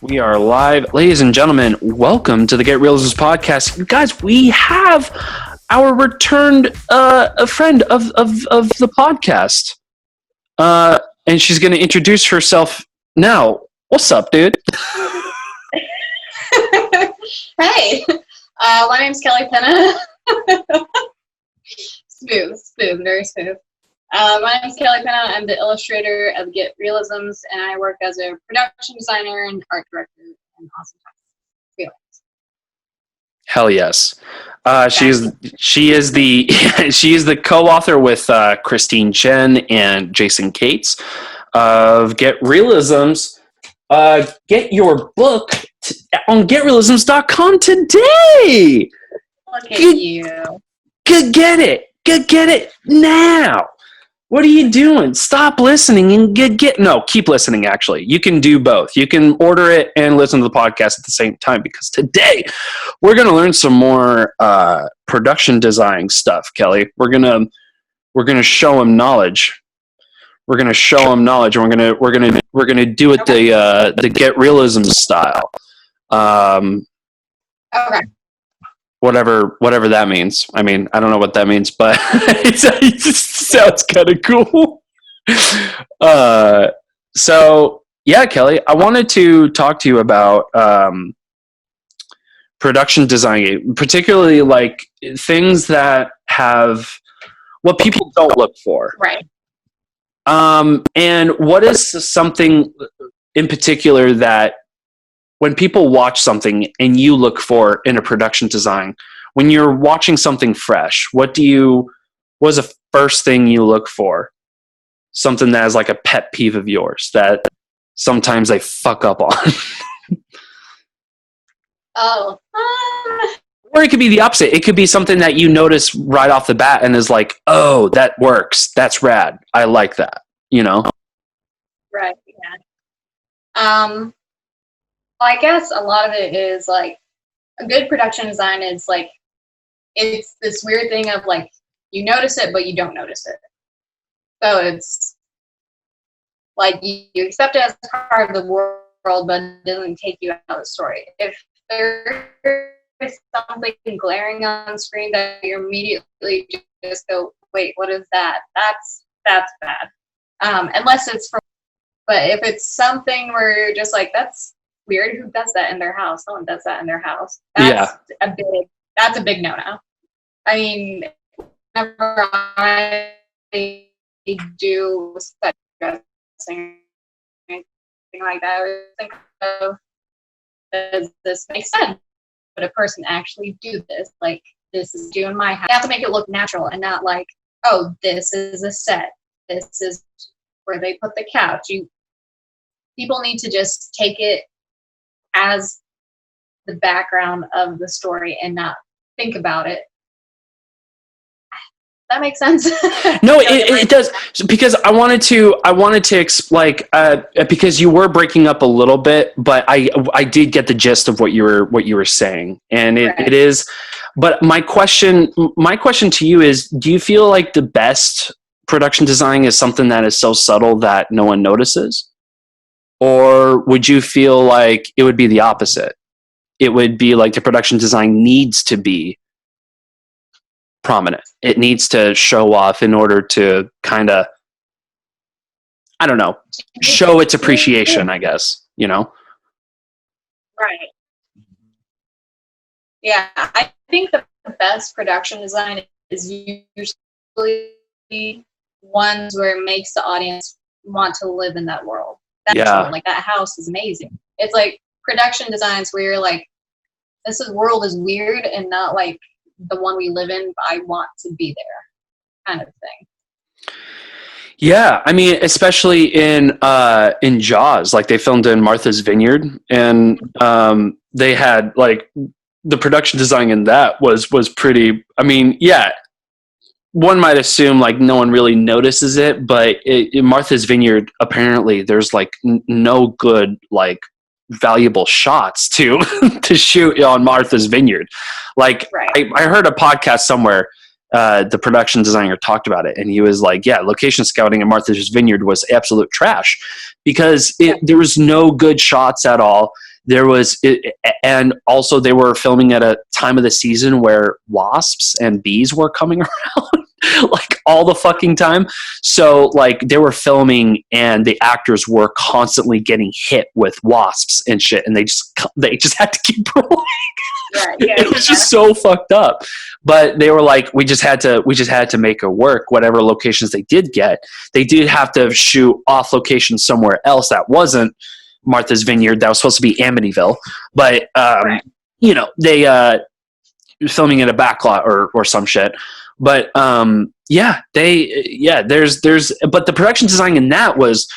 We are live. Ladies and gentlemen, welcome to the Get Reelisms podcast. You guys, we have our returned a friend of the podcast. And she's going to introduce herself now. What's up, dude? Hey, my name's Kellie Penna. Smooth, very smooth. My name's Kellie Penna. I'm the illustrator of Get Reelisms, and I work as a production designer and art director and awesome feelings. Hell yes. She is the co-author with Christine Chen and Jason Cates of Get Reelisms. Get your book on getreelisms.com today. Look at you. Get it now. What are you doing? Stop listening and keep listening, actually. You can do both. You can order it and listen to the podcast at the same time, because today we're going to learn some more production design stuff, Kellie. We're going to show them knowledge. We're going to show them knowledge, and we're going to do it the Get Reelism style. Okay. Whatever that means. I mean, I don't know what that means, but it sounds kind of cool. So yeah, Kellie, I wanted to talk to you about production design, particularly like things that have what people don't look for. Right. And what is something in particular that when people watch something and you look for in a production design, when you're watching something fresh, what is the first thing you look for? Something that is like a pet peeve of yours that sometimes they fuck up on. Oh. Or it could be the opposite. It could be something that you notice right off the bat and is like, oh, that works. That's rad. I like that. You know? Right, yeah. Well, I guess a lot of it is like a good production design is like it's this weird thing of like you notice it but you don't notice it. So it's like you accept it as part of the world, but it doesn't take you out of the story. If there is something glaring on screen that you immediately just go, wait, what is that? That's bad. Unless it's but if it's something where you're just like, that's weird, who does that in their house? No one does that in their house. That's a big no-no. I mean, whenever I do set dressing or anything like that, I always think of, does this make sense? Would a person actually do this? Like, this is doing my house. You have to make it look natural and not like, oh, this is a set. This is where they put the couch. People need to just take it as the background of the story and not think about it. That makes sense. No, it does, because I wanted to because you were breaking up a little bit, but I did get the gist of what you were saying, and it is. But my question to you is: do you feel like the best production design is something that is so subtle that no one notices? Or would you feel like it would be the opposite? It would be like the production design needs to be prominent. It needs to show off in order to kind of, I don't know, show its appreciation, I guess, you know? Right. Yeah, I think the best production design is usually ones where it makes the audience want to live in that world. Like that house is amazing. It's like production designs where you're like, world is weird and not like the one we live in, but I want to be there, kind of thing. Yeah, I mean, especially in Jaws, like they filmed in Martha's Vineyard, and they had like the production design in that was pretty. I mean, yeah. One might assume like no one really notices it, but in Martha's Vineyard, apparently there's like no good like valuable shots to shoot on Martha's Vineyard. Like I heard a podcast somewhere the production designer talked about it, and he was like, yeah, location scouting at Martha's Vineyard was absolute trash because there was no good shots at all. And also they were filming at a time of the season where wasps and bees were coming around like all the fucking time. So like they were filming and the actors were constantly getting hit with wasps and shit, and they just had to keep rolling. It was just so fucked up. But they were like, we just had to make it work. Whatever locations they did get, they did have to shoot off location somewhere else that wasn't Martha's Vineyard. That was supposed to be Amityville, but you know, they filming in a backlot or some shit. But there's but the production design in that was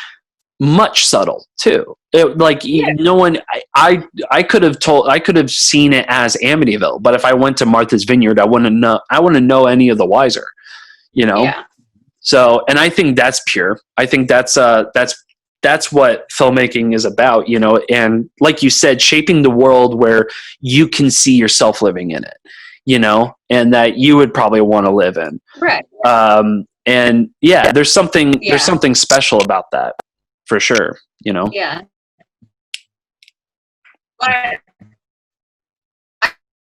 much subtle too. No one, I could have seen it as Amityville, but if I went to Martha's Vineyard, I wouldn't know any of the wiser, you know? Yeah. So, and I think that's pure. I think that's what filmmaking is about, you know? And like you said, shaping the world where you can see yourself living in it, you know, and that you would probably want to live in. Right. And yeah, there's something special about that. For sure, you know? Yeah. But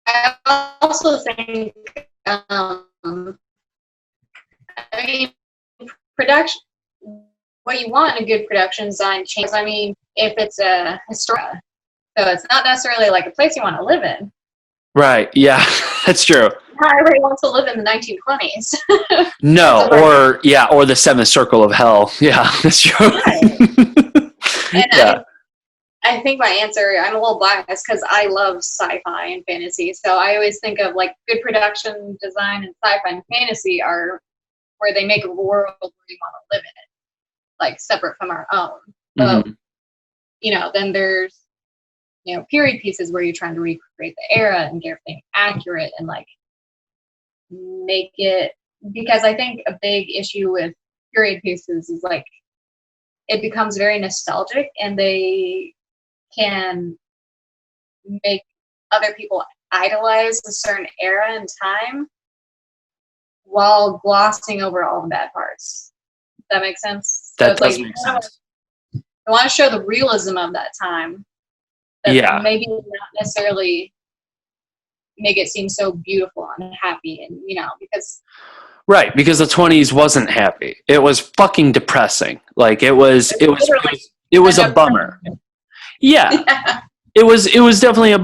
I also think, I mean, production, what you want in a good production design changes. I mean, if it's a historic, so it's not necessarily like a place you want to live in. Right, yeah, that's true. Not everybody wants to live in the 1920s. No, or the Seventh Circle of Hell. Yeah, that's true. Right. And I think my answer, I'm a little biased because I love sci-fi and fantasy. So I always think of like good production design and sci-fi and fantasy are where they make a world where you want to live in it, like separate from our own. So, you know, then there's, you know, period pieces where you're trying to recreate the era and get everything accurate and like make it, because I think a big issue with period pieces is like it becomes very nostalgic and they can make other people idolize a certain era and time while glossing over all the bad parts. Does that make sense? That does make sense. I want to show the realism of that time. That maybe not necessarily make it seem so beautiful and happy, and you know, because the 20s wasn't happy. It was fucking depressing. Like it was a bummer. Yeah. It was definitely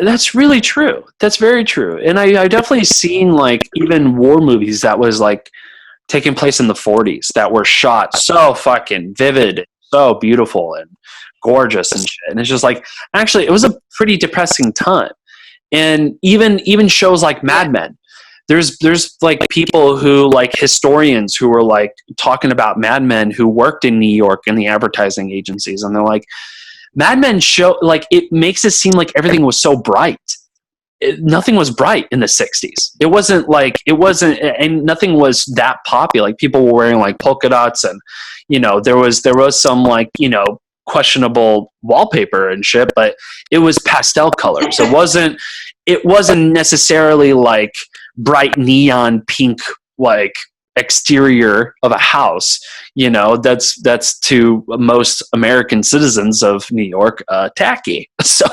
that's really true. That's very true. And I definitely seen like even war movies that was like taking place in the 40s that were shot so fucking vivid, so beautiful and gorgeous and shit. And it's just like, actually, it was a pretty depressing time. And even shows like Mad Men, there's like people who like historians who were like talking about Mad Men who worked in New York in the advertising agencies, and they're like, Mad Men show like it makes it seem like everything was so bright. Nothing was bright in the 60s. It wasn't, and nothing was that popular. Like people were wearing like polka dots, and you know there was some like, you know, questionable wallpaper and shit, but it was pastel colors. It wasn't necessarily like bright neon pink like exterior of a house, you know. That's to most American citizens of New York tacky. So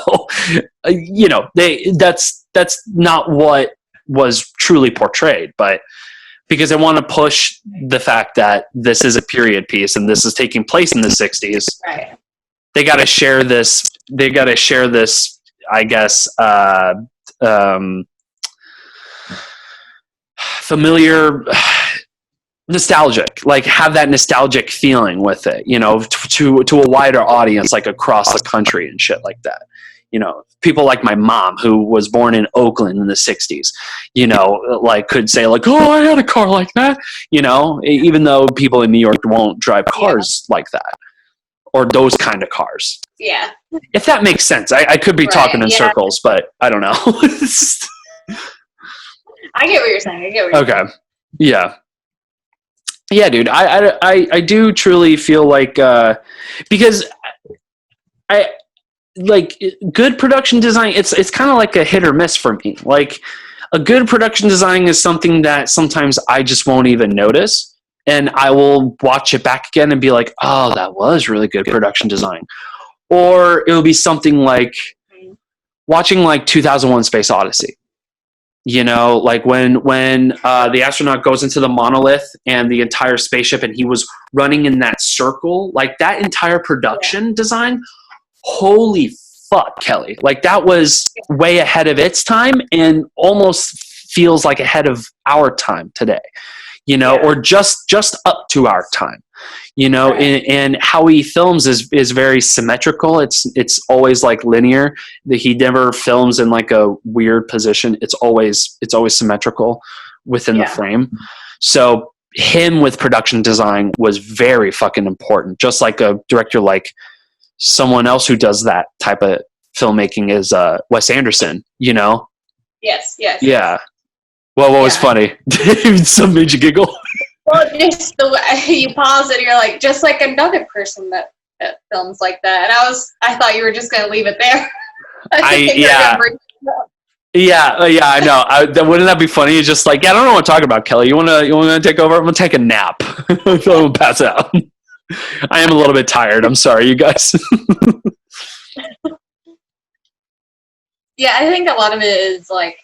you know, that's not what was truly portrayed. But because I want to push the fact that this is a period piece and this is taking place in the 60s, right, they got to share this, I guess, familiar, nostalgic, like have that nostalgic feeling with it, you know, to a wider audience, like across the country and shit like that. You know, people like my mom, who was born in Oakland in the 60s, you know, like could say like, oh, I had a car like that, you know, even though people in New York won't drive cars like that or those kind of cars. Yeah. If that makes sense. I could be talking in circles, but I don't know. I get what you're saying. Okay. Yeah. Yeah, dude. I do truly feel like, because I like good production design. It's kind of like a hit or miss for me. Like a good production design is something that sometimes I just won't even notice. And I will watch it back again and be like, oh, that was really good production design. Or it will be something like watching like 2001 Space Odyssey. You know, like when the astronaut goes into the monolith and the entire spaceship and he was running in that circle, like that entire production design, holy fuck, Kelly. Like that was way ahead of its time and almost feels like ahead of our time today, you know, or just up to our time. You know, and how he films is very symmetrical. It's always like linear. He never films in like a weird position. It's always symmetrical within the frame. So him with production design was very fucking important. Just like a director, like someone else who does that type of filmmaking is Wes Anderson. You know? Yes. Yeah. Well, what was funny? Some made you giggle. Well, just the way you pause it, you're like, just like another person that films like that. And I thought you were just going to leave it there. I know. Wouldn't that be funny? It's just like, I don't know what to talk about, Kelly. You want to take over? I'm going to take a nap. I'm going to pass out. I am a little bit tired. I'm sorry, you guys. Yeah, I think a lot of it is like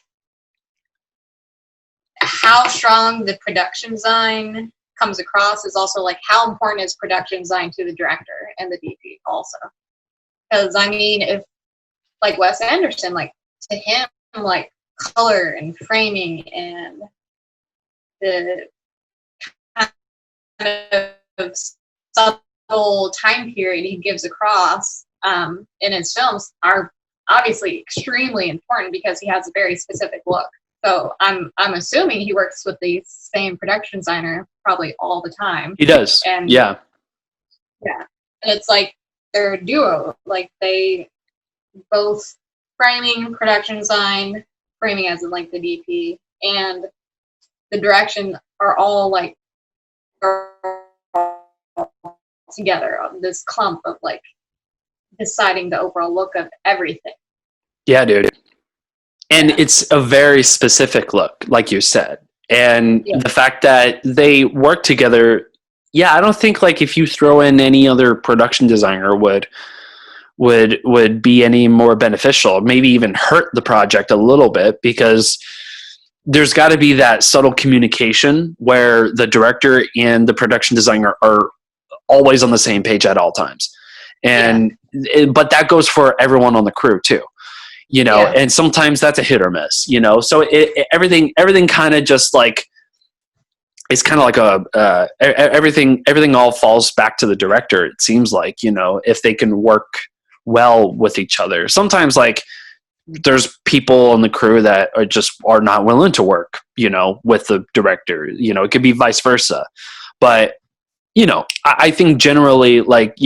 how strong the production design comes across is also like how important is production design to the director and the DP also. Because I mean, if like Wes Anderson, like to him, like color and framing and the kind of subtle time period he gives across in his films are obviously extremely important because he has a very specific look. So I'm assuming he works with the same production designer probably all the time. He does. And yeah. And it's like they're a duo. Like they both framing, production design, framing as in like the DP, and the direction are all like together on this clump of like deciding the overall look of everything. Yeah, dude. And it's a very specific look, like you said. And the fact that they work together, I don't think like if you throw in any other production designer would be any more beneficial, maybe even hurt the project a little bit, because there's got to be that subtle communication where the director and the production designer are always on the same page at all times. And but that goes for everyone on the crew too. You know, and sometimes that's a hit or miss, you know, so everything kind of just like, it's kind of like everything all falls back to the director. It seems like, you know, if they can work well with each other. Sometimes like there's people on the crew that are not willing to work, you know, with the director, you know, it could be vice versa. But you know, I think generally, like,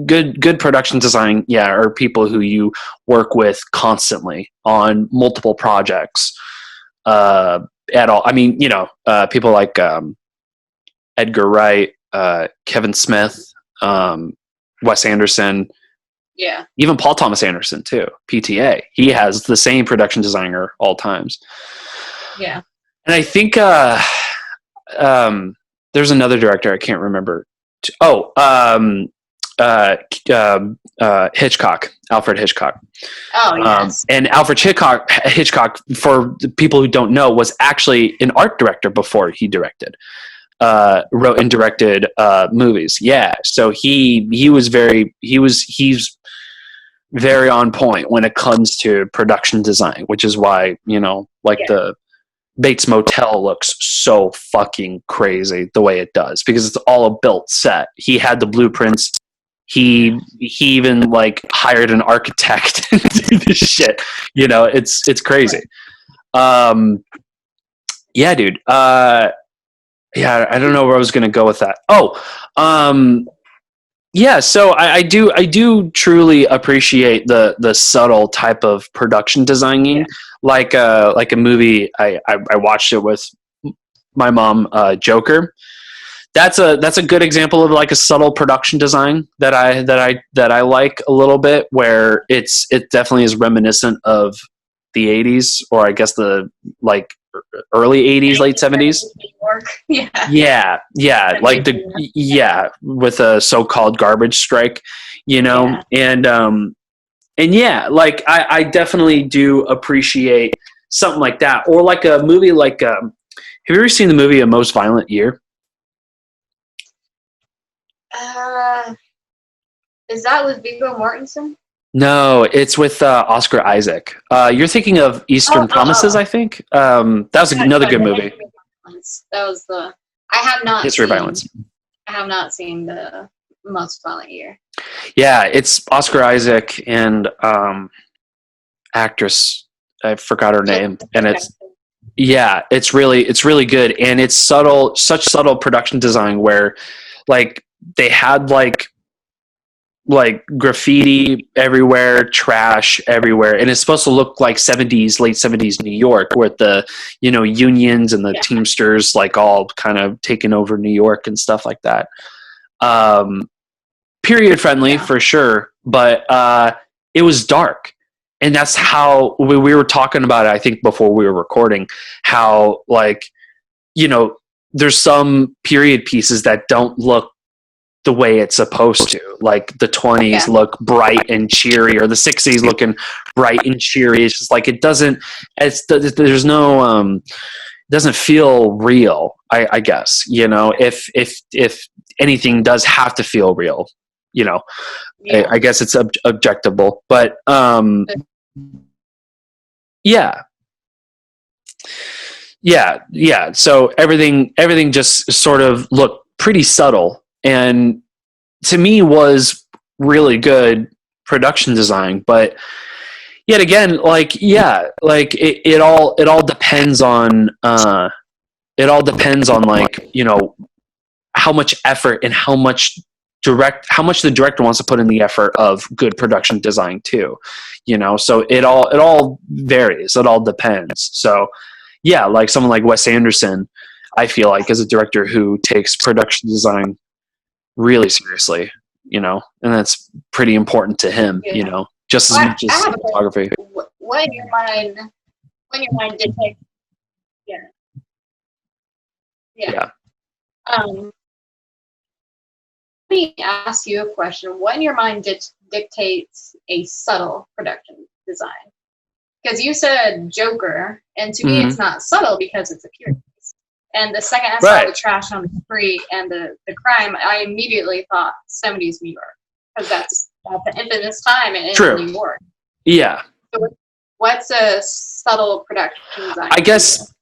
good production design, are people who you work with constantly on multiple projects at all. I mean, you know, people like Edgar Wright, Kevin Smith, Wes Anderson, even Paul Thomas Anderson too, PTA. He has the same production designer all times. Yeah. And I think there's another director I can't remember. Hitchcock, Alfred Hitchcock. Oh, yes. And Alfred Hitchcock, for the people who don't know, was actually an art director before he directed. Wrote and directed movies. Yeah, so he's very on point when it comes to production design, which is why, you know, like the Bates Motel looks so fucking crazy the way it does, because it's all a built set. He had the blueprints. He even like hired an architect to do this shit. You know, it's crazy. Yeah, dude. I don't know where I was gonna go with that. So I do truly appreciate the subtle type of production designing, like a movie. I watched it with my mom, Joker. That's a good example of like a subtle production design that I like a little bit, where it definitely is reminiscent of the 80s, or I guess the like early 80s, late 70s. New York. Yeah. Yeah, like with a so-called garbage strike, and yeah, like I definitely do appreciate something like that, or like a movie like have you ever seen the movie A Most Violent Year? Is that with Viggo Mortensen? No, it's with Oscar Isaac. You're thinking of Eastern Promises, I think. That was another good movie. That was the. I have not History seen, of Violence. I have not seen the Most Violent Year. Yeah, it's Oscar Isaac and actress. I forgot her name, and it's really good, and it's such subtle production design where, like, they had like graffiti everywhere, trash everywhere, and it's supposed to look like late 70s New York, with the unions and the Teamsters like all kind of taking over New York and stuff like that. Period friendly for sure, but it was dark, and that's how we were talking about it, I think, before we were recording, how there's some period pieces that don't look the way it's supposed to. Like the 20s look bright and cheery, or the 60s looking bright and cheery. It's just like it doesn't feel real, I guess. If anything does have to feel real, I guess it's objectable. But yeah. So everything just sort of looked pretty subtle, and to me was really good production design. But yet again, it all depends on how much effort and how much the director wants to put in the effort of good production design too. So it all varies, it all depends. So yeah, like someone like Wes Anderson, I feel like, is a director who takes production design really seriously, and that's pretty important to him, just as much as photography. When your mind dictates, let me ask you a question. When your mind dictates a subtle production design, because you said Joker, and to me it's not subtle because it's a period piece. And the second I saw the trash on the street and the crime, I immediately thought 70s New York, because that's the infamous time in New York. Yeah. So what's a subtle production design? I guess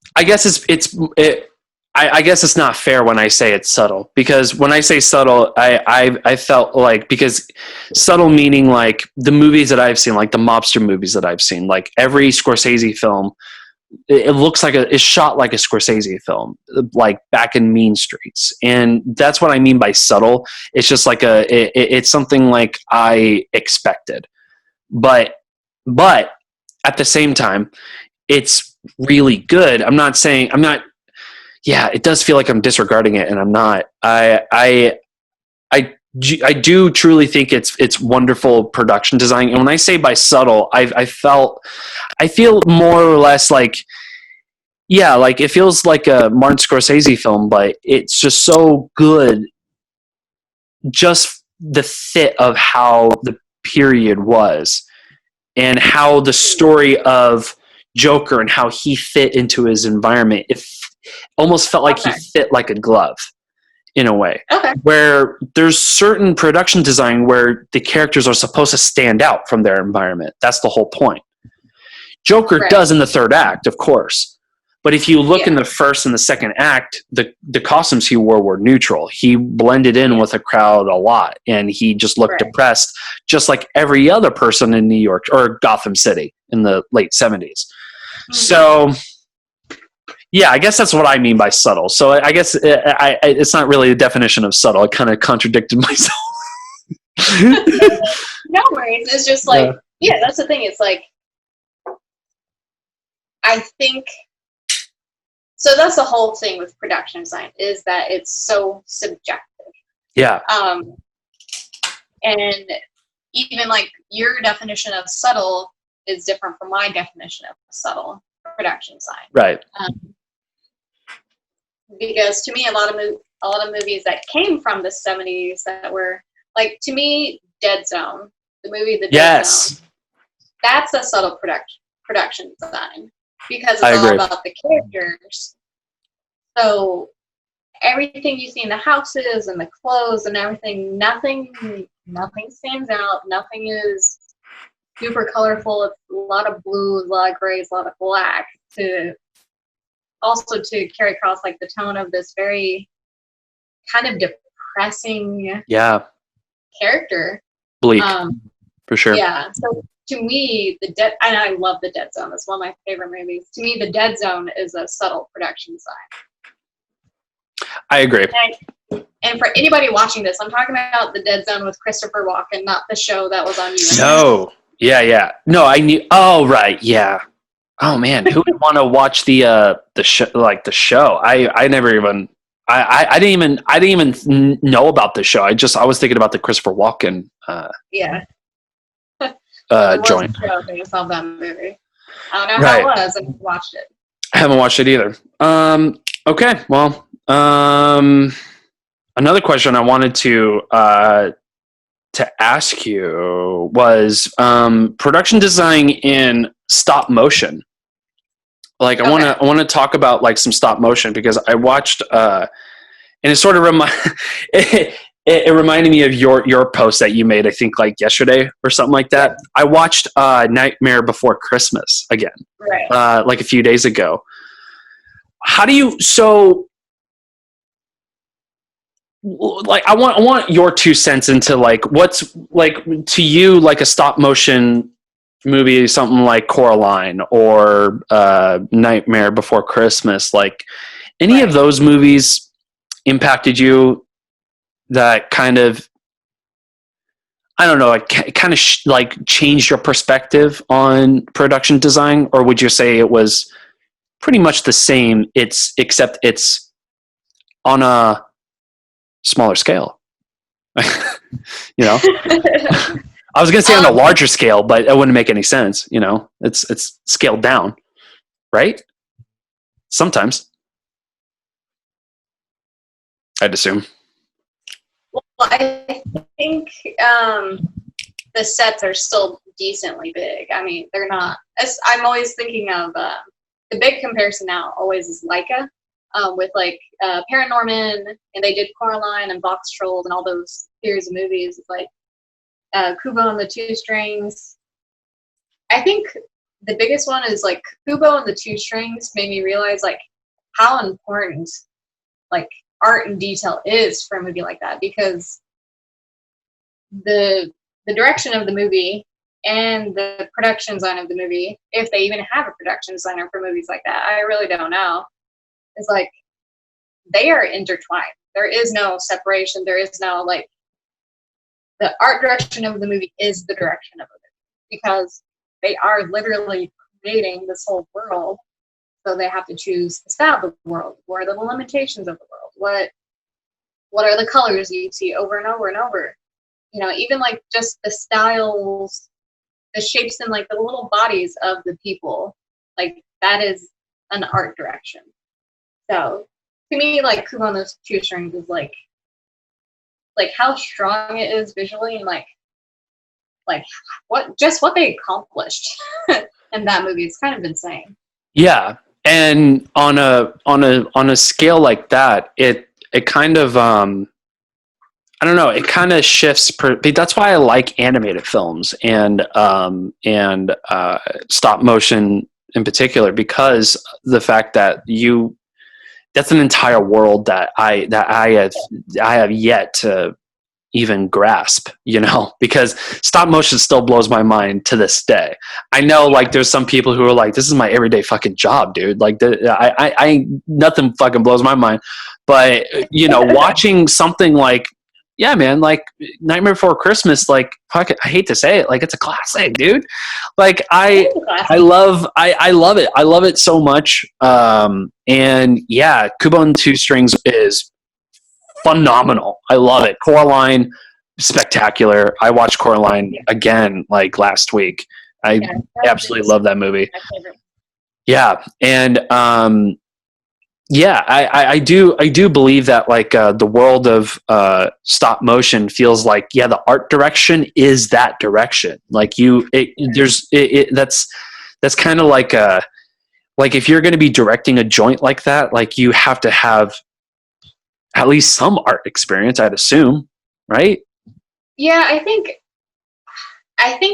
it's not fair when I say it's subtle, because when I say subtle, I felt like, because subtle meaning like the movies that I've seen, like the mobster movies that I've seen, like every Scorsese film, it looks like it's shot like a Scorsese film, like Back in Mean Streets. And that's what I mean by subtle. It's just like it's something like I expected, but at the same time, it's really good. Yeah, it does feel like I'm disregarding it, and I'm not. I do truly think it's wonderful production design. And when I say by subtle, I feel more or less like, like it feels like a Martin Scorsese film, but it's just so good. Just the fit of how the period was, and how the story of Joker and how he fit into his environment. It almost felt like he fit like a glove, in a way. Where there's certain production design where the characters are supposed to stand out from their environment. That's the whole point. Joker does in the third act, of course. But if you look in the first and the second act, the costumes he wore were neutral. He blended in with the crowd a lot, and he just looked depressed, just like every other person in New York or Gotham City in the late 70s. So yeah, I guess that's what I mean by subtle. So I guess it's not really a definition of subtle. I kind of contradicted myself. No worries. It's just like, that's the thing. It's like, I think, so that's the whole thing with production design, is that it's so subjective. Yeah. And even like your definition of subtle is different from my definition of subtle production design. Right. Because to me, a lot of movies that came from the 70s that were like, to me, Dead Zone, the movie The Dead Zone, that's a subtle production design because it's all about the characters. So everything you see in the houses and the clothes and everything, nothing stands out. Nothing is super colorful. It's a lot of blues, a lot of grays, a lot of black to carry across like the tone of this very kind of depressing character. Bleak, for sure. Yeah. So to me, and I love The Dead Zone. It's one of my favorite movies. To me, The Dead Zone is a subtle production design. I agree. And for anybody watching this, I'm talking about The Dead Zone with Christopher Walken, not the show that was on you. No. Yeah. No, I knew. Oh, right. Yeah. Oh man, who would want to watch the show? Like the show, I never even. I didn't even know about the show. I was thinking about the Christopher Walken. Joint. Show based off that movie. I don't know how it was. I watched it. I haven't watched it either. Okay. Well, another question I wanted to ask you was production design in stop motion. Like I want to talk about like some stop motion because I watched and it sort of it reminded me of your post that you made, I think like yesterday or something like that. I watched Nightmare Before Christmas again, like a few days ago. How do you like I want your 2 cents into like what's like to you like a stop motion movie, something like Coraline or Nightmare Before Christmas, like any of those movies impacted you that kind of, I don't know, like kind of like changed your perspective on production design, or would you say it was pretty much the same, except it's on a smaller scale? You know? I was going to say on a larger scale, but it wouldn't make any sense. You know, it's scaled down, right? Sometimes, I'd assume. Well, I think the sets are still decently big. I mean, they're not. I'm always thinking of the big comparison now. Always is Leica with like Paranorman, and they did Coraline and Box Trolls and all those series of movies. It's like. Kubo and the Two Strings. I think the biggest one is like Kubo and the Two Strings made me realize like how important like art and detail is for a movie like that, because the direction of the movie and the production design of the movie, if they even have a production designer for movies like that, I really don't know. It's like they are intertwined. There is no separation. There is no like. The art direction of the movie is the direction of the movie because they are literally creating this whole world. So they have to choose the style of the world. What are the limitations of the world? What are the colors you see over and over and over? You know, even like just the styles, the shapes and like the little bodies of the people, like that is an art direction. So to me, like Kubo and the Two Strings is like how strong it is visually and like what they accomplished in that movie is kind of insane. Yeah, and on a scale like that, it kind of I don't know, it kind of shifts. That's why I like animated films and stop motion in particular, because the fact that that's an entire world that I have yet to even grasp, you know, because stop motion still blows my mind to this day. I know like there's some people who are like, this is my everyday fucking job, dude. Like I nothing fucking blows my mind. But you know, watching something like, yeah, man, like Nightmare Before Christmas, like fuck it, I hate to say it, like it's a classic, dude. Like I love it. I love it so much. And yeah, Kubo and Two Strings is phenomenal. I love it. Coraline, spectacular. I watched Coraline again like last week. I Yeah, absolutely love that movie. my favorite. Yeah. And, yeah, I do believe that like the world of stop motion feels like, yeah, the art direction is that direction. Like that's kind of like if you're going to be directing a joint like that, like you have to have at least some art experience, I'd assume, right? Yeah, I think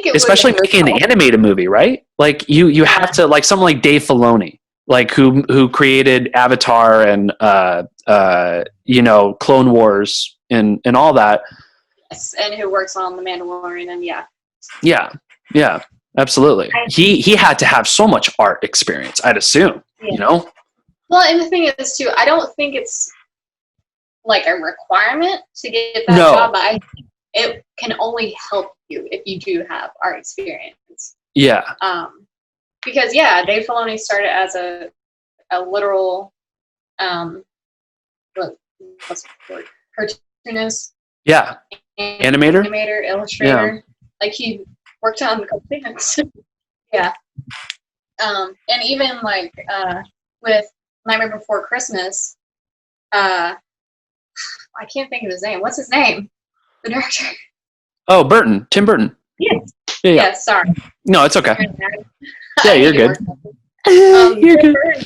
it Especially would making an help. animated movie, right? Like you Yeah. have to, like someone like Dave Filoni, like who created Avatar and Clone Wars and all that. Yes, and who works on The Mandalorian, and yeah. Yeah, absolutely. He had to have so much art experience, I'd assume. Yeah. Well, and the thing is too, I don't think it's like a requirement to get that job, but I think it can only help you if you do have art experience. Yeah. Because yeah, Dave Filoni started as a literal what's the word? Cartoonist. Yeah. Animator, illustrator. Yeah. Like he worked on a couple things. Yeah. And even like with Nightmare Before Christmas, I can't think of his name. What's his name? The director. Oh, Burton. Tim Burton. Yes. Yeah. Yes, sorry. No, it's okay. Yeah, you're good. You're good. Burton,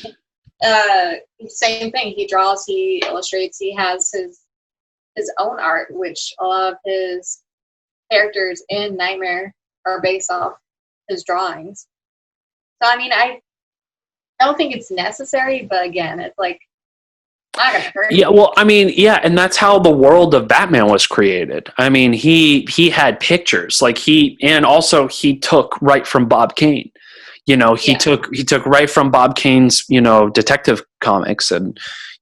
same thing. He draws, he illustrates, he has his own art, which a lot of his characters in Nightmare are based off his drawings. So I mean, I don't think it's necessary, but again, it's like not gonna hurt. Yeah, well, I mean, yeah, and that's how the world of Batman was created. I mean, he had pictures, like he took right from Bob Kane. He took right from Bob Kane's, detective comics, and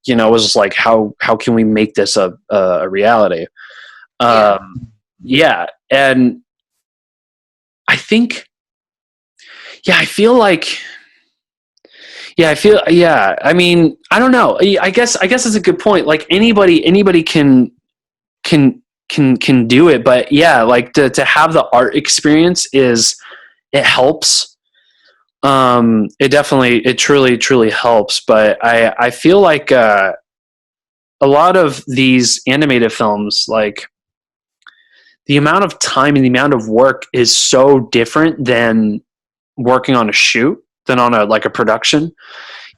was like, how can we make this a reality? Yeah, and I think, I feel like. I mean, I don't know. I guess it's a good point. Like anybody can do it, but yeah, like to have the art experience it helps. It truly helps. But I feel like a lot of these animated films, like the amount of time and the amount of work is so different than working on a shoot, than on a production.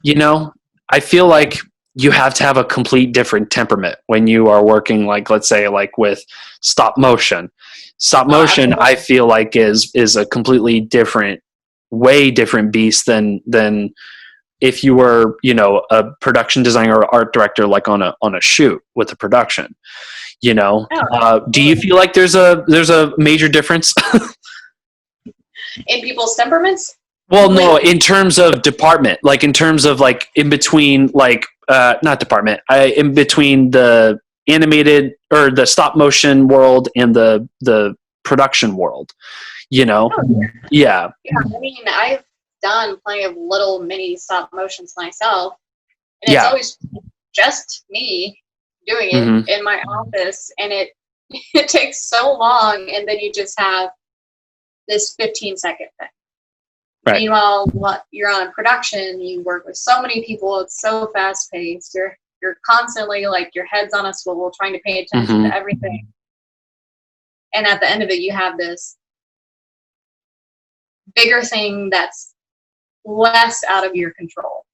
I feel like you have to have a complete different temperament when you are working, like, let's say, like with stop motion. Stop motion, I feel like is a completely different, way different beast than if you were, a production designer or art director, like on a shoot with a production. Do you feel like there's a major difference in people's temperaments? Well, no, in terms of department, like in terms of like in between, like not department, in between the animated or the stop motion world and the production world, Oh, yeah. Yeah, I mean, I've done plenty of little mini stop motions myself, and it's always just me doing it in my office, and it takes so long, and then you just have this 15-second thing. Right. Meanwhile, you're on a production, you work with so many people, it's so fast paced. You're constantly like your head's on a swivel, trying to pay attention to everything. And at the end of it, you have this bigger thing that's less out of your control.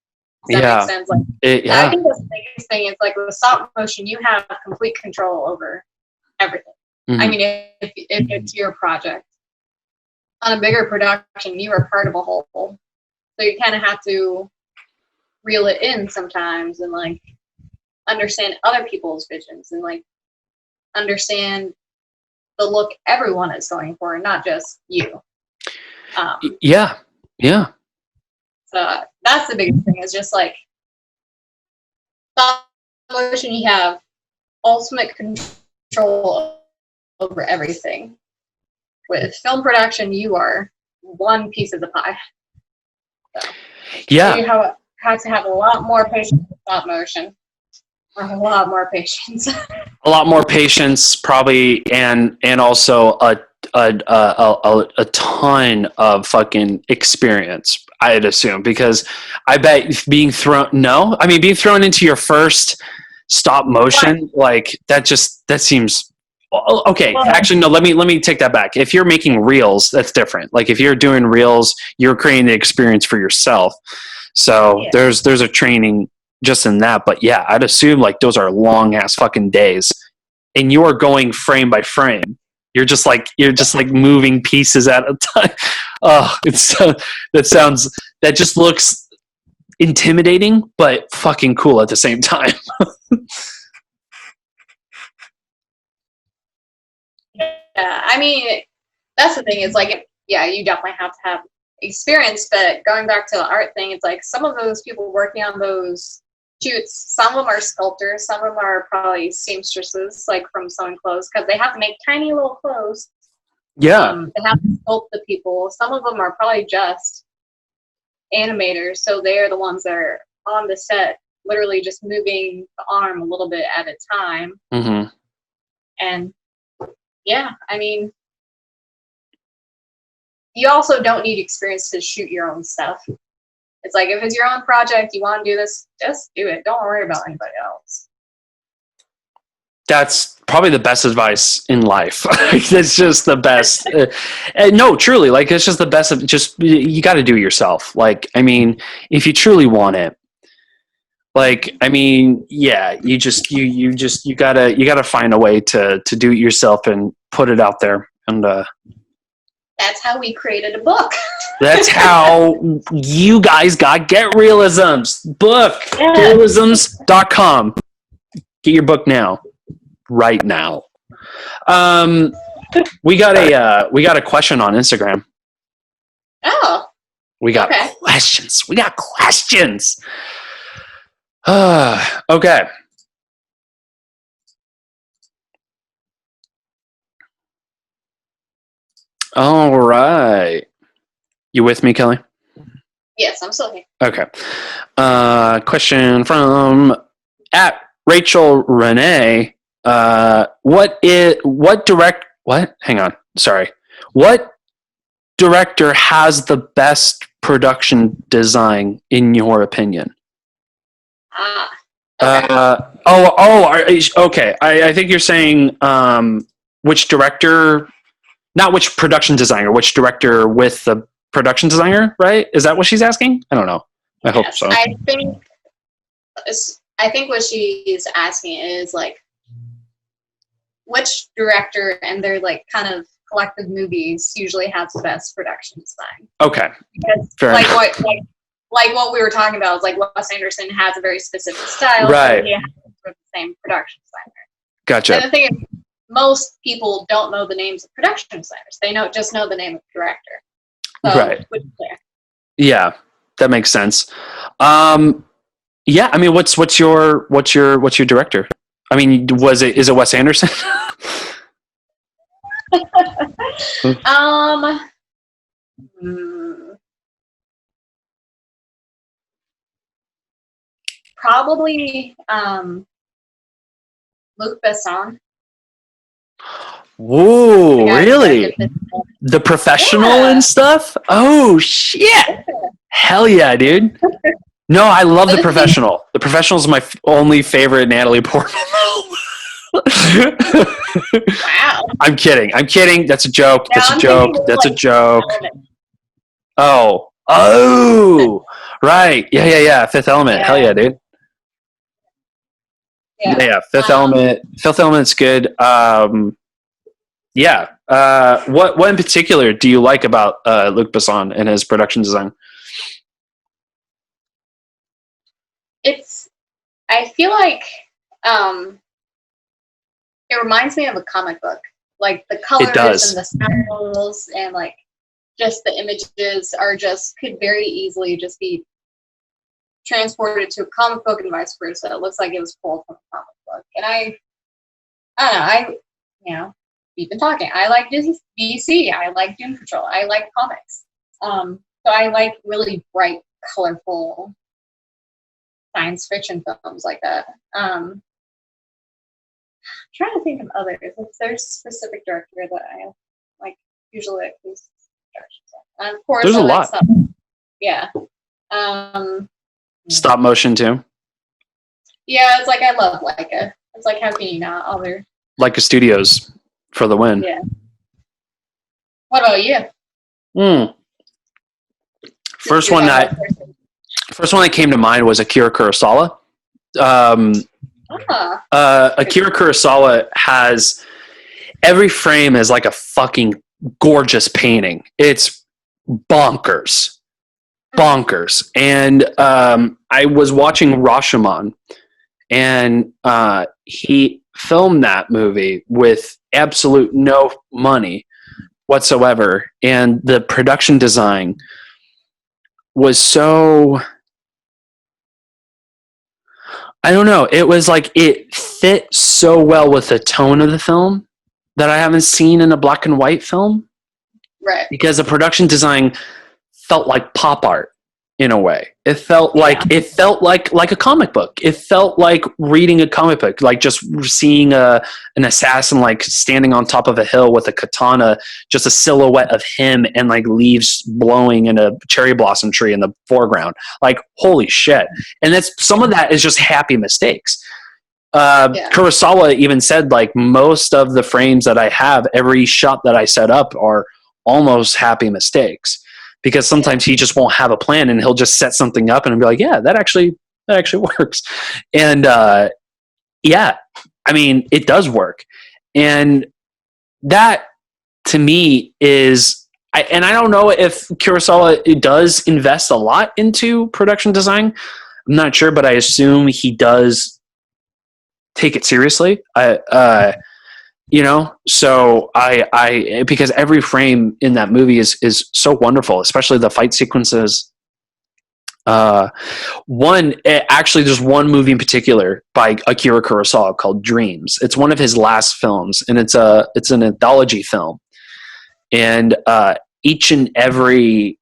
Does that make sense? Like, I think the biggest thing is like with stop motion, you have complete control over everything. I mean, if it's your project. On a bigger production, you are part of a whole. So you kind of have to reel it in sometimes and like understand other people's visions and like understand the look everyone is going for, and not just you. Yeah. So that's the biggest thing, is just like stop motion, you have ultimate control over everything. With film production, you are one piece of the pie. So you have to have a lot more patience with stop motion. A lot more patience. A lot more patience, probably, and also a ton of fucking experience, I'd assume, because I bet being thrown into your first stop motion, like that seems okay. Actually, no, let me take that back. If you're making reels, that's different. Like if you're doing reels, you're creating the experience for yourself. So there's a training just in that. But yeah, I'd assume like those are long ass fucking days, and you're going frame by frame. You're just like moving pieces at a time. Oh, that just looks intimidating, but fucking cool at the same time. Yeah, I mean, that's the thing. Is like, yeah, you definitely have to have experience. But going back to the art thing, it's like some of those people working on those shoots, some of them are sculptors, some of them are probably seamstresses, like from sewing clothes, because they have to make tiny little clothes. Yeah. They have to sculpt the people. Some of them are probably just animators, so they are the ones that are on the set, literally just moving the arm a little bit at a time. Mm-hmm. And yeah, I mean, you also don't need experience to shoot your own stuff. It's like, if it's your own project, you want to do this, just do it. Don't worry about anybody else. That's probably the best advice in life. It's just the best. No, truly, like it's just the best of just, you got to do it yourself. Like, I mean, if you truly want it, like, I mean, yeah, you gotta find a way to do it yourself and put it out there. And, that's how we created a book. That's how you guys got Get Reelisms book. Yeah. Reelisms.com. Get your book now. Right now. We got a question on Instagram. Oh. We got questions. We got questions. Okay. All right. You with me, Kelly? Yes, I'm still here. Okay. Question from @Rachel Renee. What director has the best production design in your opinion? Okay. I think you're saying which director, not which production designer, which director with the production designer, right? Is that what she's asking? I don't know. I hope so. I think what she's asking is like, which director and their like kind of collective movies usually have the best production design. Okay. Because like what we were talking about is like Wes Anderson has a very specific style. Right. So he has the same production designer. Gotcha. And the thing is, most people don't know the names of production designers. They just know the name of the director. So, right. Yeah, that makes sense. Yeah, I mean, what's your director? I mean, is it Wes Anderson? Probably Luc Besson. Whoa, really? The Professional and stuff? Oh shit! Yeah. Hell yeah, dude! No, I love The Professional. The Professional is my only favorite Natalie Portman film. Wow. I'm kidding. That's a joke. That's a joke. Oh, right. Yeah. Fifth Element. Yeah. Hell yeah, dude. Yeah. Fifth Element. Fifth Element's good. Yeah. What in particular do you like about Luc Besson and his production design? I feel like it reminds me of a comic book. Like the colors and the styles and like just the images could very easily just be transported to a comic book and vice versa. It looks like it was pulled from a comic book. And I don't know, we've been talking. I like DC. I like Doom Patrol. I like comics. So I like really bright, colorful science fiction films like that. I'm trying to think of others. If there's a specific director that like usually like these production stuff. And of course, There's a all that lot. stuff. Yeah. Stop motion too. Yeah, it's like I love Leica. It's like how can you not? All their Leica Studios for the win. yeah. What about you? First one that came to mind was Akira Kurosawa. Akira Kurosawa has every frame is like a fucking gorgeous painting. It's bonkers. And I was watching Rashomon, and he filmed that movie with absolute no money whatsoever, and the production design was so, I don't know, it was like it fit so well with the tone of the film that I haven't seen in a black and white film. Right. Because the production design felt like pop art in a way. It felt like a comic book. It felt like reading a comic book, like just seeing an assassin like standing on top of a hill with a katana, just a silhouette of him and like leaves blowing in a cherry blossom tree in the foreground. Like, holy shit. And that's, some of that is just happy mistakes. Kurosawa even said like most of the frames that I have, every shot that I set up are almost happy mistakes, because sometimes he just won't have a plan and he'll just set something up and be like, yeah, that actually works. And yeah, I mean, it does work. And that to me is, and I don't know if Kurosawa does invest a lot into production design. I'm not sure, but I assume he does take it seriously. You know, so I because every frame in that movie is so wonderful, especially the fight sequences. Actually, there's one movie in particular by Akira Kurosawa called Dreams. It's one of his last films, and it's an anthology film, and each and every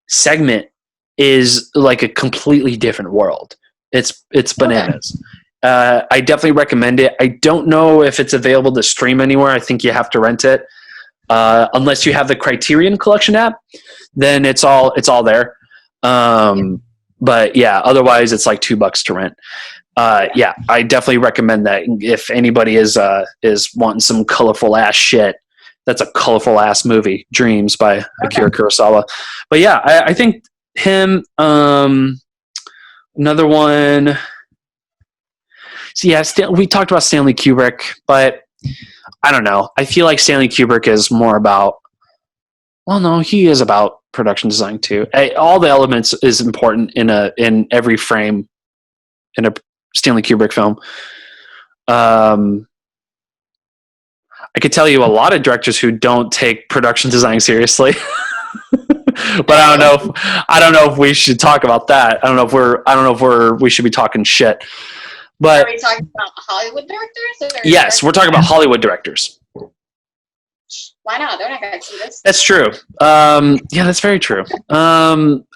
segment is like a completely different world. It's bananas. I definitely recommend it. I don't know if it's available to stream anywhere. I think you have to rent it. Unless you have the Criterion Collection app, then it's all there. But yeah, otherwise it's like $2 to rent. Yeah, I definitely recommend that if anybody is wanting some colorful ass shit. That's a colorful ass movie, Dreams by Akira Kurosawa. But yeah, I think him. Another one. So yeah, we talked about Stanley Kubrick, but I don't know. I feel like Stanley Kubrick is more about, well, no, he is about production design too. All the elements is important in every frame in a Stanley Kubrick film. I could tell you a lot of directors who don't take production design seriously. But I don't know if we should talk about that. I don't know if we should be talking shit. But are we talking about Hollywood directors? Yes, we're talking about Hollywood directors. Why not? They're not going to see this. That's true. Yeah, that's very true.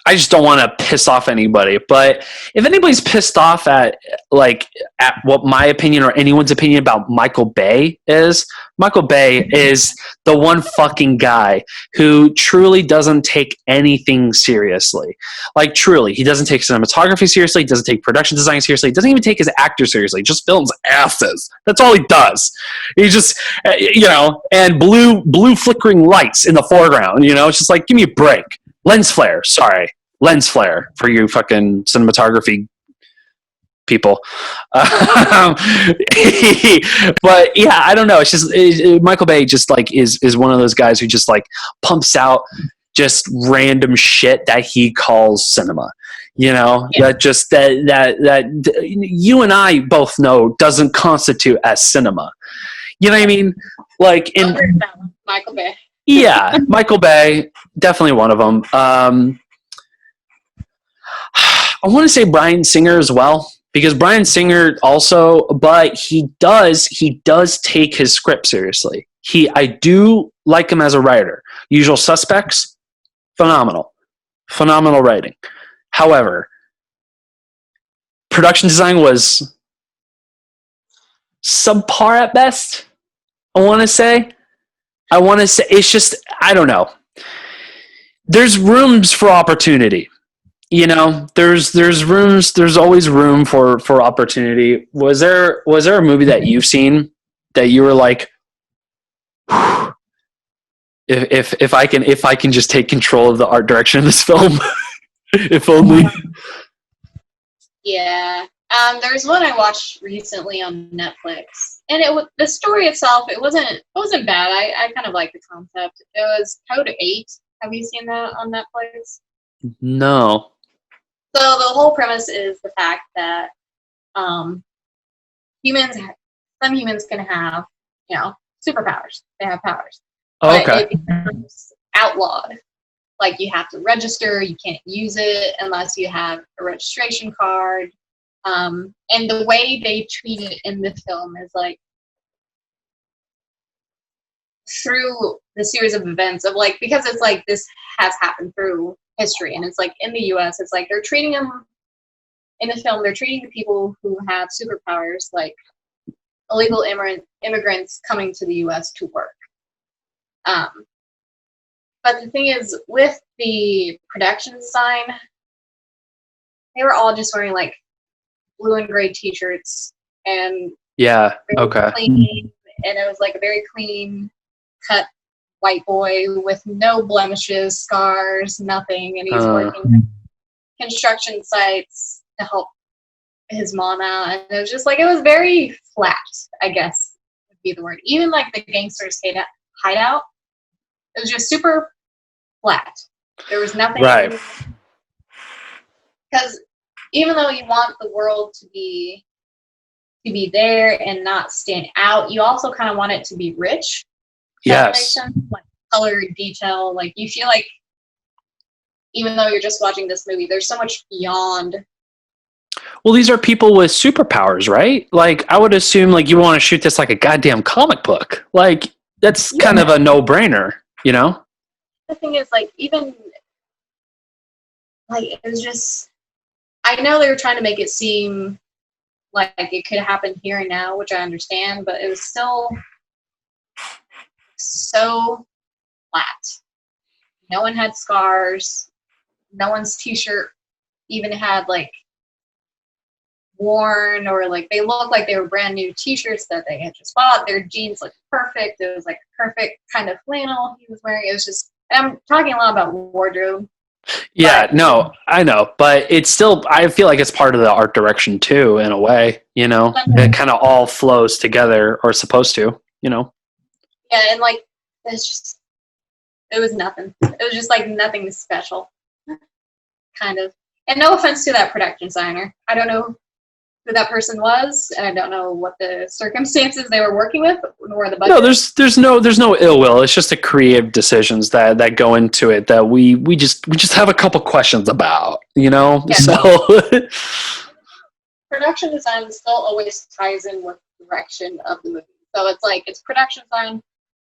I just don't want to piss off anybody. But if anybody's pissed off at what my opinion or anyone's opinion about Michael Bay is the one fucking guy who truly doesn't take anything seriously. Like, truly, he doesn't take cinematography seriously. He doesn't take production design seriously. He doesn't even take his actors seriously. He just films asses. That's all he does. He just, and blue flickering lights in the foreground. It's just like, give me a break. Lens flare for you fucking cinematography people. But yeah, I don't know. It's just Michael Bay just like is one of those guys who just like pumps out just random shit that he calls cinema. That you and I both know doesn't constitute as cinema. You know what I mean? Like Michael Bay. Yeah, Michael Bay, definitely one of them. I want to say Bryan Singer as well, because Bryan Singer also, but he does take his script seriously. I do like him as a writer. Usual Suspects, phenomenal writing. However, production design was subpar at best, I want to say. I want to say it's just, I don't know. There's rooms for opportunity. You know, there's rooms, there's always room for opportunity. Was there a movie that you've seen that you were like, if I can just take control of the art direction of this film, if only. Yeah. There's one I watched recently on Netflix, and the story itself, it wasn't bad. I kind of like the concept. It was Code 8. Have you seen that on Netflix? No. So the whole premise is the fact that humans, some humans can have, superpowers. They have powers, Oh, but okay. it becomes outlawed. Like, you have to register. You can't use it unless you have a registration card. And the way they treat it in the film is like through the series of events of like, because it's like this has happened through history, and it's like in the US, it's like they're treating them in the film, they're treating the people who have superpowers like illegal immigrants coming to the US to work. But the thing is, with the production design, they were all just wearing like blue and gray t-shirts, and Yeah. Okay. clean, and it was like a very clean cut white boy with no blemishes, scars, nothing, and he's working construction sites to help his mom out, and it was just like, it was very flat, I guess would be the word. Even like the gangsters hideout, it was just super flat. There was nothing. Right. Because even though you want the world to be there and not stand out, you also kind of want it to be rich. Yes. Like color, detail. Like, you feel like even though you're just watching this movie, there's so much beyond. Well, these are people with superpowers, right? Like, I would assume like you want to shoot this like a goddamn comic book. Like, that's kind of a no-brainer, you know? The thing is, like, even like, it was just, I know they were trying to make it seem like it could happen here and now, which I understand, but it was still so flat. No one had scars. No one's t-shirt even had like worn, or like they looked like they were brand new t-shirts that they had just bought. Their jeans looked perfect. It was like a perfect kind of flannel he was wearing. It was just, and I'm talking a lot about wardrobe. Yeah, no, I know, but it's still, I feel like it's part of the art direction too, in a way, you know? It kind of all flows together, or supposed to, you know? Yeah, and like, it was nothing. It was just like nothing special, kind of. And no offense to that production designer. I don't know who that person was, and I don't know what the circumstances they were working with, or the budget. No, there's no ill will. It's just the creative decisions that go into it that we just have a couple questions about, you know? Yeah. So Production design still always ties in with the direction of the movie. So it's like, it's production design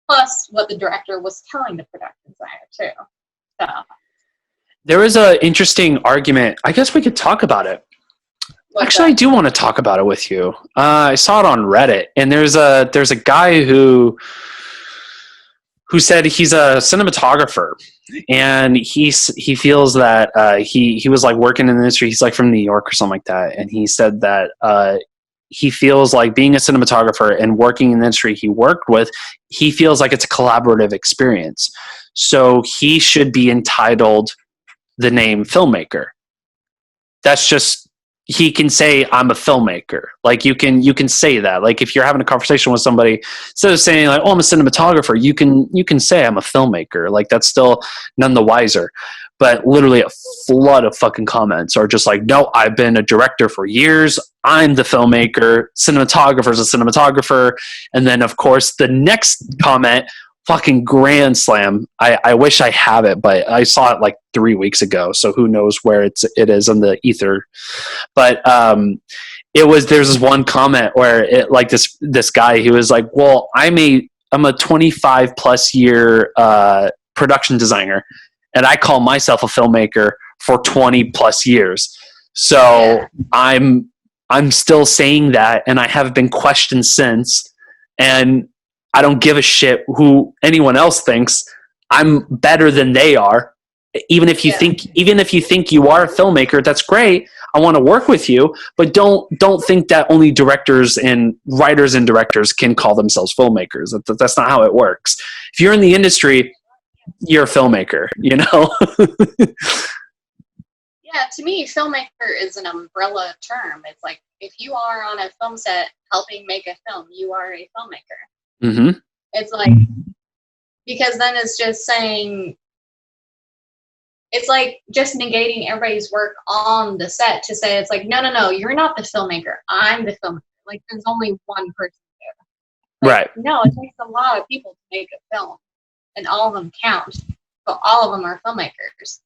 plus what the director was telling the production designer too. So there is an interesting argument. I guess we could talk about it. Actually, I do want to talk about it with you. I saw it on Reddit, and there's a guy who said he's a cinematographer, and he feels that he was like working in the industry. He's like from New York or something like that, and he said that he feels like being a cinematographer and working in the industry he worked with, he feels like it's a collaborative experience. So he should be entitled the name filmmaker. That's just, he can say, I'm a filmmaker. Like, you can say that. Like, if you're having a conversation with somebody, instead of saying like, oh, I'm a cinematographer, you can say I'm a filmmaker. Like, that's still none the wiser. But literally a flood of fucking comments are just like, no, I've been a director for years. I'm the filmmaker. Cinematographer's a cinematographer. And then, of course, the next comment, fucking grand slam. I wish I have it, but I saw it like 3 weeks ago, so who knows where it is on the ether. But there's this one comment where it, like, this guy, he was like, well, I'm a 25 plus year production designer, and I call myself a filmmaker for 20 plus years. So I'm still saying that, and I haven't been questioned since. And I don't give a shit who anyone else thinks. I'm better than they are. Even if you think you are a filmmaker, that's great. I want to work with you, but don't think that only directors and writers and directors can call themselves filmmakers. That's not how it works. If you're in the industry, you're a filmmaker, you know? Yeah, to me, filmmaker is an umbrella term. It's like, if you are on a film set helping make a film, you are a filmmaker. Mm-hmm. It's like, because then it's just saying, it's like just negating everybody's work on the set to say, it's like, no, you're not the filmmaker. I'm the filmmaker. Like, there's only one person there. Like, Right. No, it takes a lot of people to make a film, and all of them count. But all of them are filmmakers.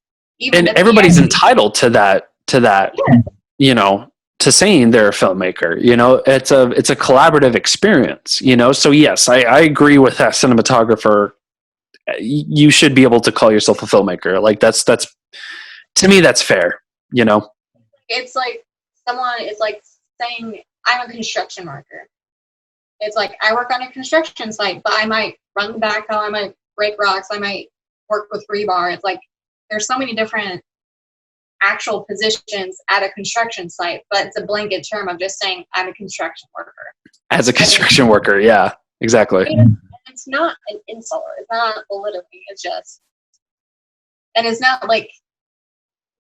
And everybody's entitled to that, you know, to saying they're a filmmaker. You know, it's a collaborative experience, you know? So yes, I agree with that cinematographer. You should be able to call yourself a filmmaker. Like that's to me, that's fair, you know? It's like it's like saying I'm a construction worker. It's like I work on a construction site, but I might run the backhoe, I might break rocks, I might work with rebar. It's like there's so many different actual positions at a construction site, but it's a blanket term of just saying I'm a construction worker. As a construction worker, yeah, exactly. It's not an insult. It's not belittling. It's just, and it's not like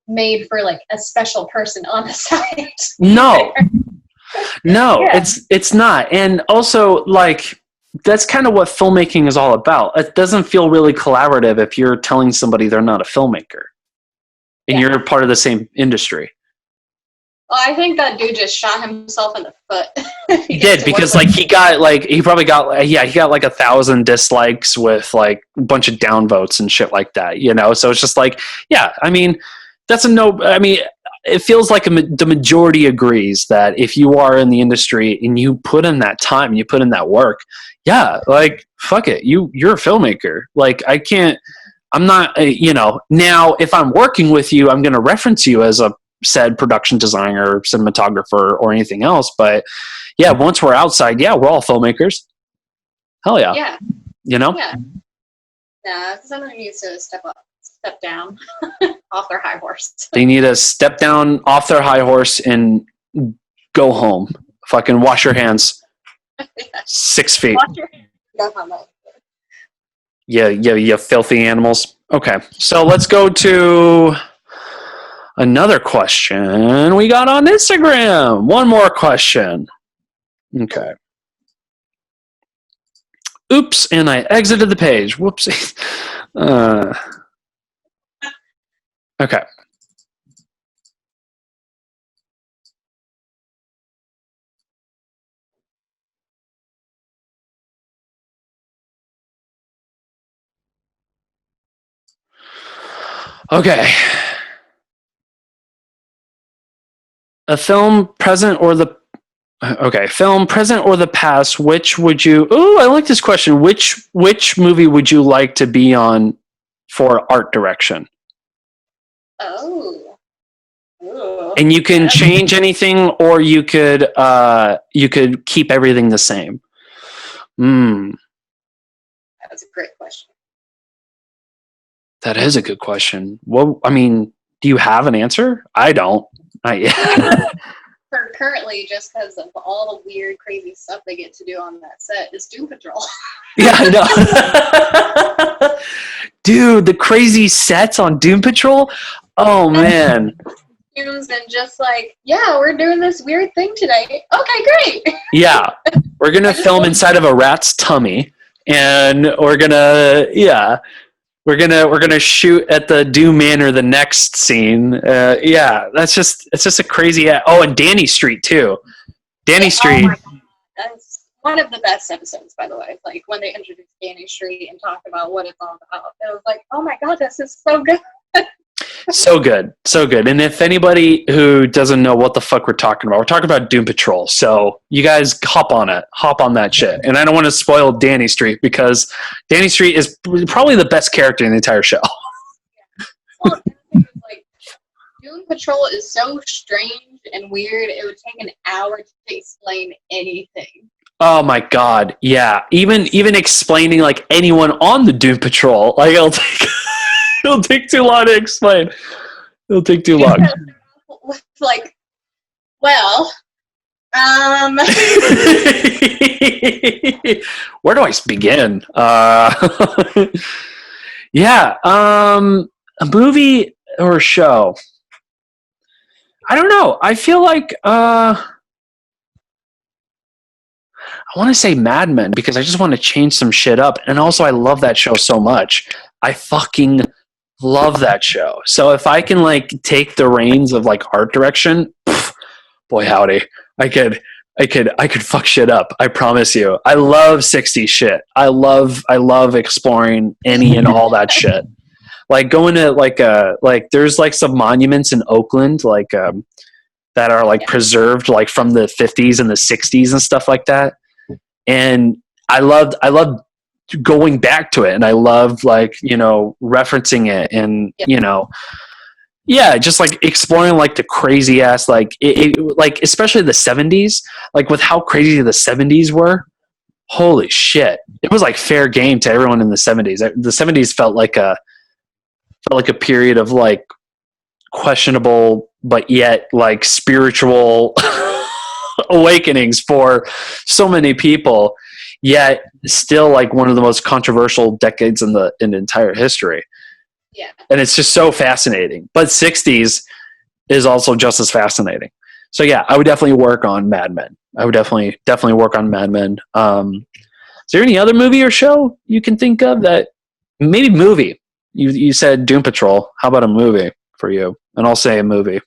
made for like a special person on the site. No, it's not. And also, like, that's kind of what filmmaking is all about. It doesn't feel really collaborative if you're telling somebody they're not a filmmaker and you're part of the same industry. Well, I think that dude just shot himself in the foot. He did, because like he probably got 1,000 dislikes with like a bunch of downvotes and shit like that, you know? So it's just like, yeah, I mean, it feels like the majority agrees that if you are in the industry and you put in that time, you put in that work, yeah, like, fuck it, you're a filmmaker. Like, I'm not, you know, now if I'm working with you, I'm going to reference you as a said production designer, cinematographer, or anything else. But yeah, once we're outside, yeah, we're all filmmakers. Hell yeah. Yeah. You know? Yeah. Yeah, someone needs to step down off their high horse. They need to step down off their high horse and go home. Fucking wash your hands. Yeah. 6 feet. Wash your hands. Go home. Yeah, you filthy animals. Okay, so let's go to another question we got on Instagram. One more question. Okay. Oops, and I exited the page. Whoopsie. Okay. Okay. A film present or the film present or the past, which would you I like this question. Which movie would you like to be on for art direction? Oh. Ooh. And you can change anything, or you could keep everything the same. That's a great question. That is a good question. Well, I mean, do you have an answer? I don't. Currently, just because of all the weird, crazy stuff they get to do on that set, is Doom Patrol. Yeah, I know. Dude, the crazy sets on Doom Patrol? Oh, man. And just like, yeah, we're doing this weird thing today. Okay, great. Yeah. We're going to film inside of a rat's tummy, and we're going to shoot at the Doom Manor the next scene. Yeah, it's just a crazy. Oh, and Danny Street too. Danny Street. Oh my God. That's one of the best episodes, by the way. Like when they introduced Danny Street and talked about what it's all about. It was like, oh my God, this is so good. So good. And if anybody who doesn't know what the fuck we're talking about, we're talking about Doom Patrol. So you guys hop on that shit. And I don't want to spoil Danny Street, because Danny Street is probably the best character in the entire show. Well, like, Doom Patrol is so strange and weird. It would take an hour to explain anything. Oh my god, yeah. Even explaining like anyone on the Doom Patrol, like it'll take too long to explain. It'll take too long. Like, well, where do I begin? Yeah, a movie or a show. I don't know. I feel like I want to say Mad Men because I just want to change some shit up. And also, I love that show so much. I fucking love that show. So if I can like take the reins of like art direction, boy howdy, I could fuck shit up. I promise you. I love 60s shit. I love exploring any and all that shit. Like going to like there's like some monuments in Oakland like that are like preserved like from the 50s and the 60s and stuff like that. And I loved going back to it, and I loved like, you know, referencing it, and you know, yeah, just like exploring like the crazy ass like like especially the 70s, like with how crazy the 70s were. Holy shit. It was like fair game to everyone in the 70s. The 70s felt like a period of like questionable but yet like spiritual awakenings for so many people, yet still like one of the most controversial decades in the entire history. Yeah. And it's just so fascinating. But 60s is also just as fascinating. So yeah, I would definitely work on Mad Men. I would definitely work on Mad Men. Is there any other movie or show you can think of that maybe movie? You said Doom Patrol. How about a movie for you? And I'll say a movie.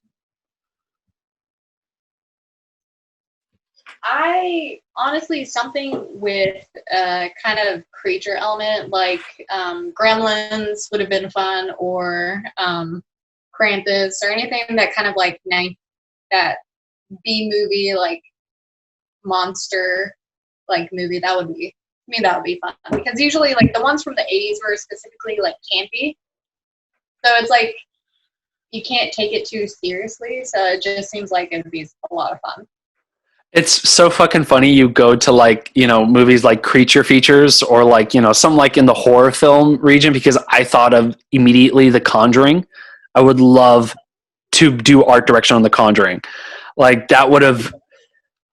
I honestly, something with a kind of creature element, like Gremlins would have been fun, or Krampus, or anything that kind of like that B movie, like monster, like movie. That would be fun, because usually like the ones from the 80s were specifically like campy, so it's like you can't take it too seriously. So it just seems like it would be a lot of fun. It's so fucking funny. You go to like, you know, movies like creature features or like, you know, something like in the horror film region, because I thought of immediately The Conjuring. I would love to do art direction on The Conjuring. Like that would have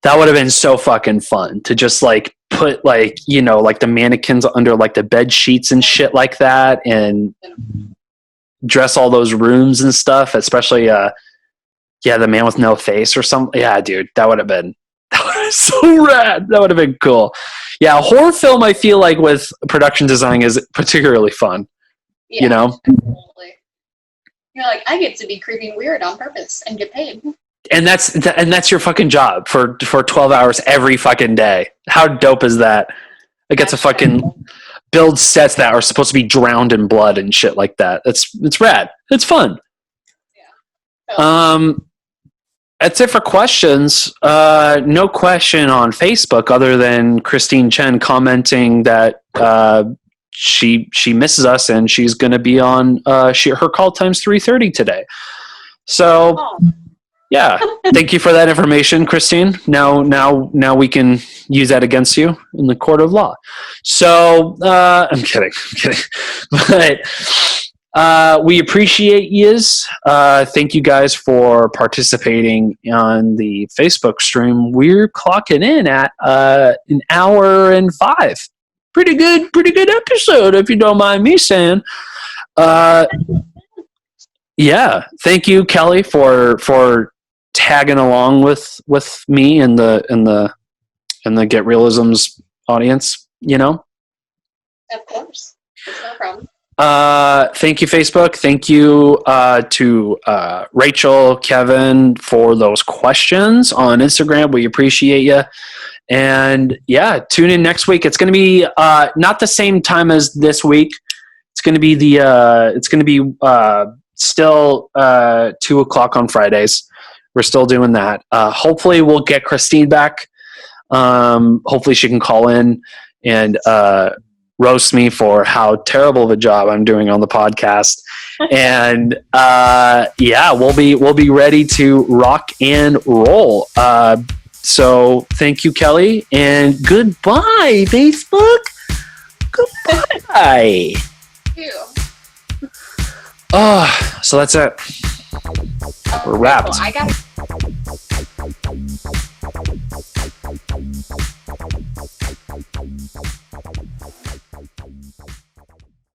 been so fucking fun to just like put like, you know, like the mannequins under like the bed sheets and shit like that, and dress all those rooms and stuff, especially the Man with No Face or something. Yeah, dude, that would have been so rad. That would have been cool. Yeah, a horror film I feel like with production design is particularly fun. Yeah, you know? Absolutely. You're like, I get to be creepy and weird on purpose and get paid. And that's your fucking job for 12 hours every fucking day. How dope is that? I get to fucking build sets that are supposed to be drowned in blood and shit like that. It's rad. It's fun. Yeah. So, that's it for questions. No question on Facebook other than Christine Chen commenting that she misses us and she's going to be on her call time's 3:30 today. So yeah, thank you for that information, Christine. Now we can use that against you in the court of law. So I'm kidding, but. We appreciate yous. Thank you guys for participating on the Facebook stream. We're clocking in at an hour and 5. Pretty good episode, if you don't mind me saying. Yeah, thank you, Kellie, for tagging along with me and the Get Reelisms audience. You know, of course, it's no problem. Thank you, Facebook. Thank you to Rachel, Kevin, for those questions on Instagram. We appreciate you. And yeah, tune in next week. It's going to be not the same time as this week. It's going to be still 2:00 on Fridays. We're still doing that. Hopefully, we'll get Christine back. Hopefully, she can call in and roast me for how terrible of a job I'm doing on the podcast. And we'll be ready to rock and roll. So thank you, Kellie, and goodbye, Facebook. Goodbye. Ew. Oh, so that's it. We're wrapped. Cool. I got